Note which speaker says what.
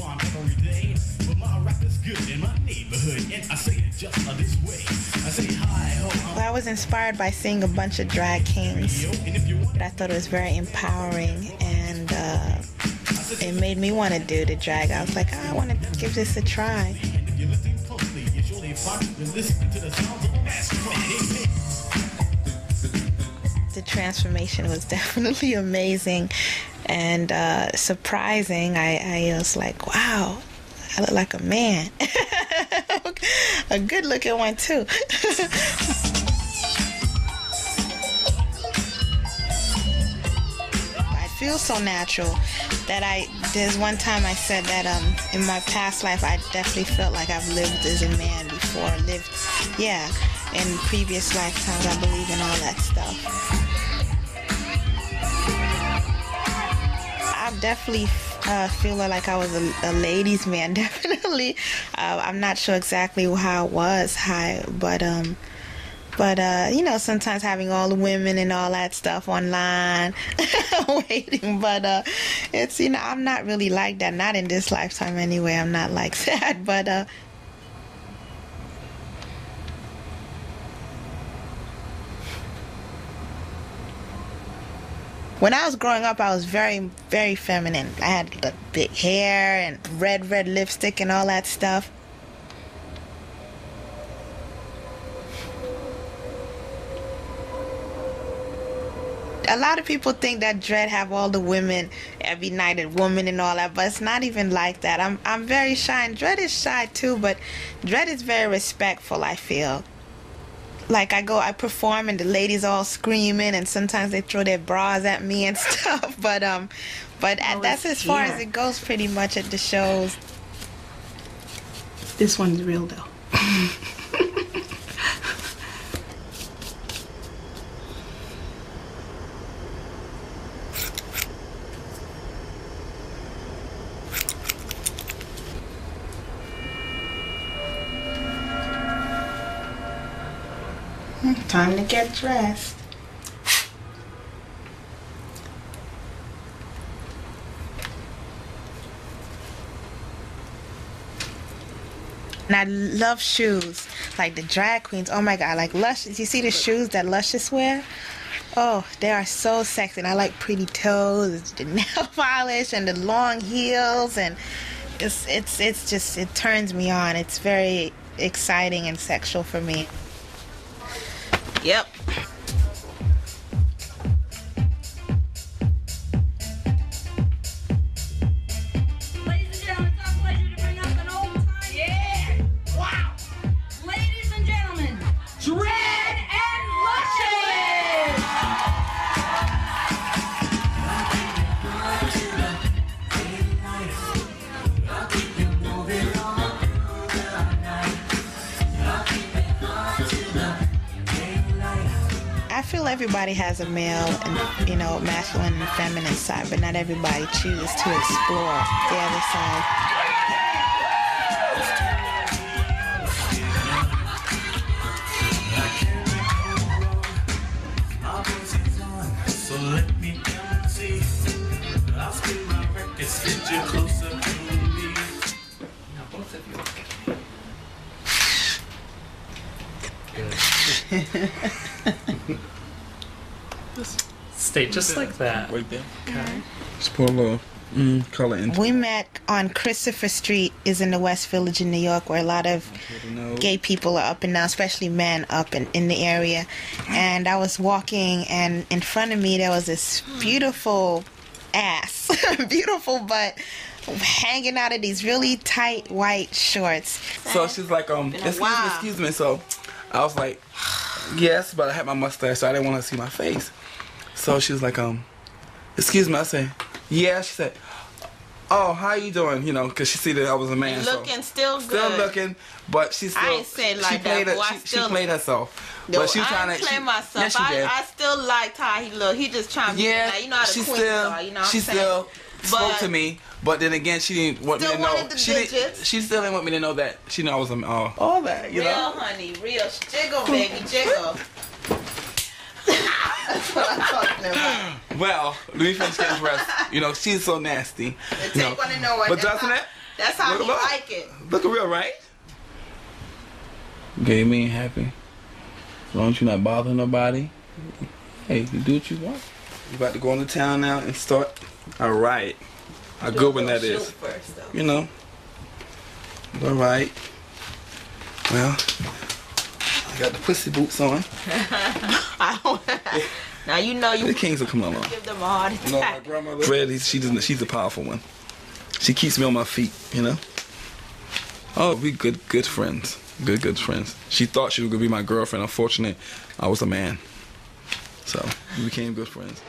Speaker 1: rhyme every day. But my rap is good in my neighborhood, and I say it just this way. I say hi ho.
Speaker 2: Well, I was inspired by seeing a bunch of drag kings. I thought it was very empowering, and it made me want to do the drag. I was like, oh, I want to give this a try. The transformation was definitely amazing and surprising. I was like, wow, I look like a man. A good looking one too. I feel so natural that there's one time I said that in my past life I definitely felt like I've lived as a man before. In previous lifetimes, I believe in all that stuff. I definitely feel like I was a ladies' man, definitely. I'm not sure exactly how it was, but you know, sometimes having all the women and all that stuff online waiting, but it's, you know, I'm not really like that, not in this lifetime anyway. I'm not like that, but when I was growing up, I was very, very feminine. I had the big hair and red lipstick and all that stuff. A lot of people think that Dréd have all the women, every night a woman and all that, but it's not even like that. I'm very shy, and Dréd is shy too, but Dréd is very respectful, I feel. Like I perform and the ladies all screaming, and sometimes they throw their bras at me and stuff, but that's as far as it goes pretty much at the shows.
Speaker 3: This one's real though.
Speaker 2: Time to get dressed. And I love shoes, like the drag queens. Oh my God, like Lush. You see the shoes that Luscious wear? Oh, they are so sexy. And I like pretty toes, the nail polish, and the long heels, and it's just, it turns me on. It's very exciting and sexual for me. Yep.
Speaker 4: Ladies and gentlemen, it's our pleasure to bring up an old time. Yeah! Wow! Ladies and gentlemen, Dréd and Luscious!
Speaker 2: I feel everybody has a male and, you know, masculine and feminine side, but not everybody chooses to explore the other side.
Speaker 1: So let me come and see. I'll spin my records, get you closer to me. Now both of you look at me.
Speaker 5: Stay just like that.
Speaker 6: Right there.
Speaker 5: Okay.
Speaker 6: Just put a little color into
Speaker 2: We met on Christopher Street, is in the West Village in New York, where a lot of gay people are up and down, especially men up in the area. And I was walking, and in front of me there was this beautiful ass, beautiful butt, hanging out of these really tight white shorts.
Speaker 6: So she's like, excuse me. So I was like, yes, but I had my mustache, so I didn't want to see my face. So she was like, excuse me. I said, yeah. She said, oh, how you doing? You know, because she see that I was a man.
Speaker 2: Looking still good.
Speaker 6: Still looking, but she still.
Speaker 2: I ain't say it like that, but
Speaker 6: she played herself.
Speaker 2: No,
Speaker 6: but she was
Speaker 2: I
Speaker 6: trying
Speaker 2: didn't
Speaker 6: to
Speaker 2: play myself.
Speaker 6: Yes, she did.
Speaker 2: I still liked how he looked. He just trying to be like, you know how the queens are, you know what I'm saying?
Speaker 6: Still spoke to me, but then again, she didn't want me to know. She still didn't want me to know that she knew I was all that, you know.
Speaker 2: Real honey, real jiggle, baby, jiggle. That's what I'm talking about.
Speaker 6: Well, let me finish getting dressed. You know, she's so nasty.
Speaker 2: The tape want to know what.
Speaker 6: But doesn't it?
Speaker 2: That's how you like it.
Speaker 6: Look real, right? Gay me happy. As long as you're not bothering nobody. Hey, you do what you want. You about to go into town now and start. All right. How good one that is.
Speaker 2: First, though.
Speaker 6: You know. All right. Well, I got the pussy boots on.
Speaker 2: I don't. Now you know you.
Speaker 6: The kings will come along.
Speaker 2: Give them a heart attack.
Speaker 6: You know, my grandmother. Dréd, she's a powerful one. She keeps me on my feet. You know. Oh, we good friends. Good friends. She thought she was gonna be my girlfriend. Unfortunately, I was a man. So we became good friends.